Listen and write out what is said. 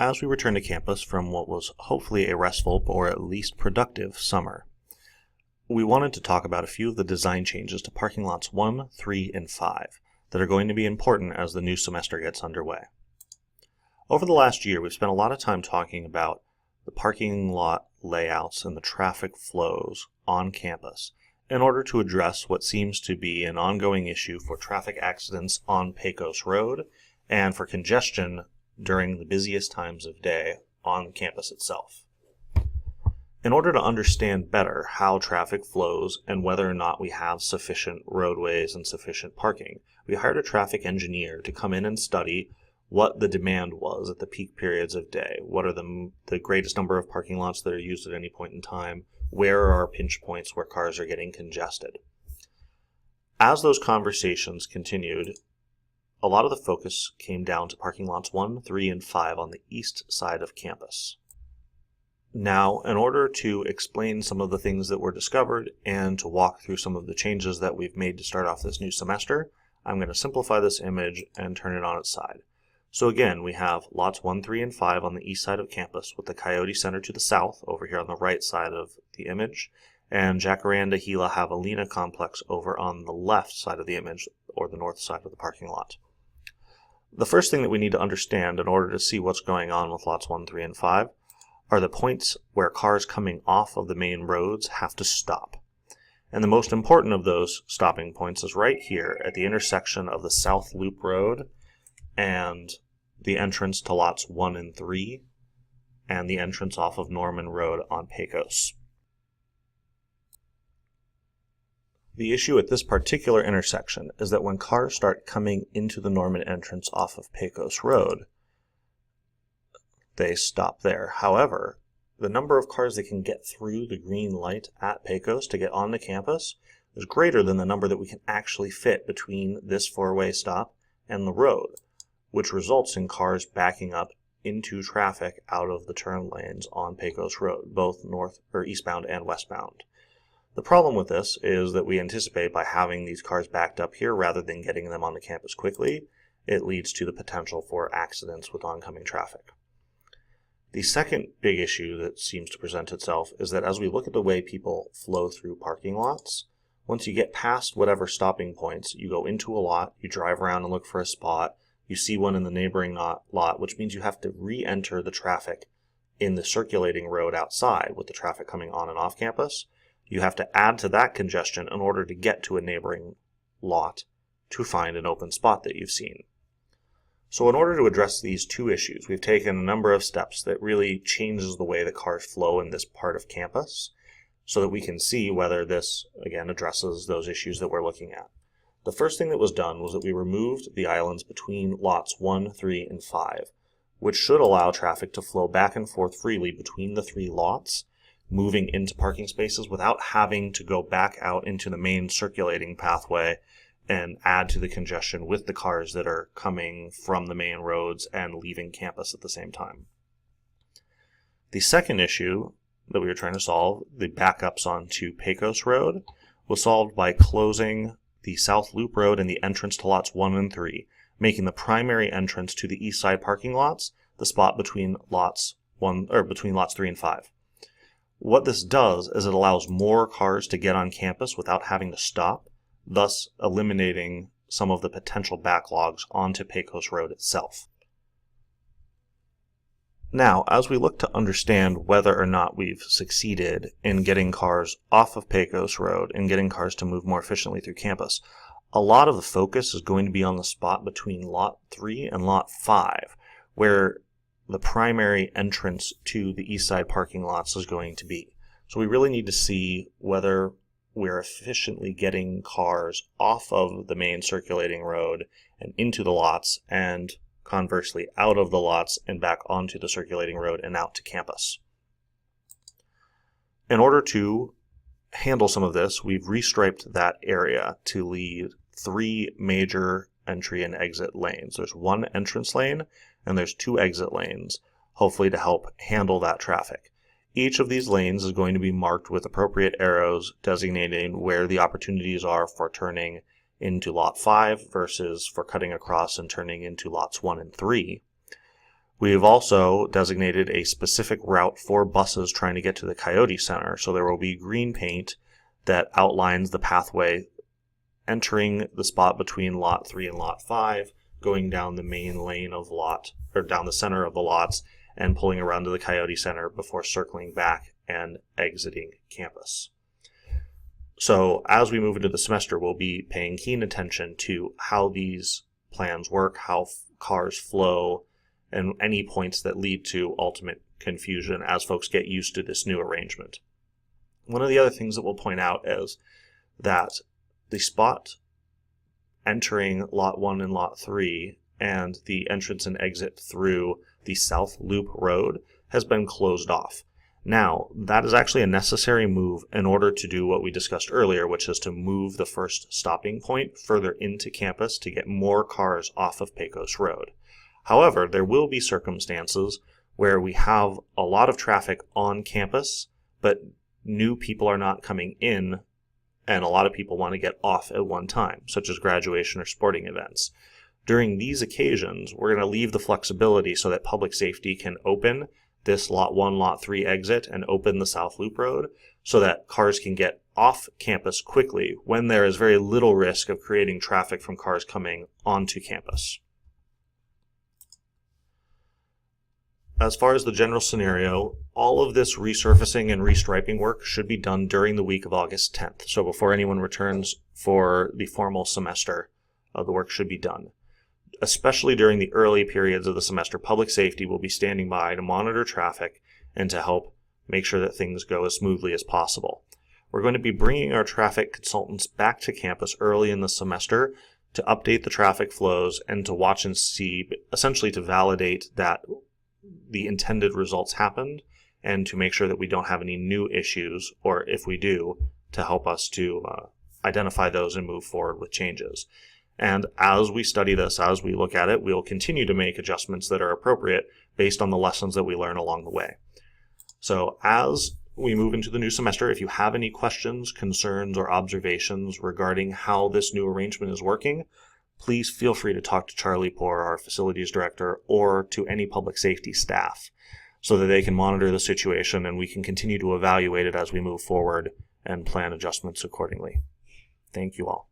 as we return to campus from what was hopefully a restful or at least productive summer. We wanted to talk about a few of the design changes to parking lots 1, 3, and 5 that are going to be important as the new semester gets underway. Over the last year, we've spent a lot of time talking about the parking lot layouts and the traffic flows on campus in order to address what seems to be an ongoing issue for traffic accidents on Pecos Road and for congestion during the busiest times of day on campus itself. In order to understand better how traffic flows and whether or not we have sufficient roadways and sufficient parking, we hired a traffic engineer to come in and study what the demand was at the peak periods of day. What are the greatest number of parking lots that are used at any point in time? Where are pinch points where cars are getting congested? As those conversations continued, a lot of the focus came down to parking lots 1, 3, and 5 on the east side of campus. Now, in order to explain some of the things that were discovered and to walk through some of the changes that we've made to start off this new semester, I'm going to simplify this image and turn it on its side. So again, we have lots 1, 3, and 5 on the east side of campus with the Coyote Center to the south over here on the right side of the image, and Jacaranda Gila Javelina Complex over on the left side of the image or the north side of the parking lot. The first thing that we need to understand in order to see what's going on with lots 1, 3, and 5 are the points where cars coming off of the main roads have to stop. And the most important of those stopping points is right here at the intersection of the South Loop Road and the entrance to lots 1 and 3 and the entrance off of Norman Road on Pecos. The issue at this particular intersection is that when cars start coming into the Norman entrance off of Pecos Road, they stop there. However, the number of cars that can get through the green light at Pecos to get onto campus is greater than the number that we can actually fit between this four-way stop and the road, which results in cars backing up into traffic out of the turn lanes on Pecos Road, both north or eastbound and westbound. The problem with this is that we anticipate by having these cars backed up here rather than getting them on the campus quickly, it leads to the potential for accidents with oncoming traffic. The second big issue that seems to present itself is that as we look at the way people flow through parking lots, once you get past whatever stopping points, you go into a lot, you drive around and look for a spot, you see one in the neighboring lot, which means you have to re-enter the traffic in the circulating road outside with the traffic coming on and off campus. You have to add to that congestion in order to get to a neighboring lot to find an open spot that you've seen. So in order to address these two issues, we've taken a number of steps that really changes the way the cars flow in this part of campus so that we can see whether this, again, addresses those issues that we're looking at. The first thing that was done was that we removed the islands between lots 1, 3, and 5, which should allow traffic to flow back and forth freely between the three lots, moving into parking spaces without having to go back out into the main circulating pathway and add to the congestion with the cars that are coming from the main roads and leaving campus at the same time. The second issue that we were trying to solve, the backups onto Pecos Road, was solved by closing the South Loop Road and the entrance to lots 1 and 3, making the primary entrance to the east side parking lots the spot between lots 3 and 5. What this does is it allows more cars to get on campus without having to stop, thus eliminating some of the potential backlogs onto Pecos Road itself. Now, as we look to understand whether or not we've succeeded in getting cars off of Pecos Road and getting cars to move more efficiently through campus, a lot of the focus is going to be on the spot between Lot 3 and Lot 5, where the primary entrance to the east side parking lots is going to be. So we really need to see whether we're efficiently getting cars off of the main circulating road and into the lots, and conversely out of the lots and back onto the circulating road and out to campus. In order to handle some of this, we've restriped that area to lead 3 major entry and exit lanes. There's 1 entrance lane and there's 2 exit lanes, hopefully to help handle that traffic. Each of these lanes is going to be marked with appropriate arrows designating where the opportunities are for turning into lot 5 versus for cutting across and turning into lots 1 and 3. We've also designated a specific route for buses trying to get to the Coyote Center, so there will be green paint that outlines the pathway entering the spot between Lot 3 and Lot 5, going down the main lane of down the center of the lots, and pulling around to the Coyote Center before circling back and exiting campus. So as we move into the semester, we'll be paying keen attention to how these plans work, how cars flow, and any points that lead to ultimate confusion as folks get used to this new arrangement. One of the other things that we'll point out is that the spot entering Lot 1 and Lot 3 and the entrance and exit through the South Loop Road has been closed off. Now, that is actually a necessary move in order to do what we discussed earlier, which is to move the first stopping point further into campus to get more cars off of Pecos Road. However, there will be circumstances where we have a lot of traffic on campus, but new people are not coming in, and a lot of people want to get off at one time, such as graduation or sporting events. During these occasions, we're going to leave the flexibility so that public safety can open this Lot 1, Lot 3 exit and open the South Loop Road so that cars can get off campus quickly when there is very little risk of creating traffic from cars coming onto campus. As far as the general scenario, all of this resurfacing and restriping work should be done during the week of August 10th. So before anyone returns for the formal semester, the work should be done. Especially during the early periods of the semester, public safety will be standing by to monitor traffic and to help make sure that things go as smoothly as possible. We're going to be bringing our traffic consultants back to campus early in the semester to update the traffic flows and to watch and see, essentially to validate that the intended results happened and to make sure that we don't have any new issues, or if we do, to help us to identify those and move forward with changes. And as we study this, as we look at it, we'll continue to make adjustments that are appropriate based on the lessons that we learn along the way. So as we move into the new semester, if you have any questions, concerns, or observations regarding how this new arrangement is working, please feel free to talk to Charlie Poor, our facilities director, or to any public safety staff so that they can monitor the situation and we can continue to evaluate it as we move forward and plan adjustments accordingly. Thank you all.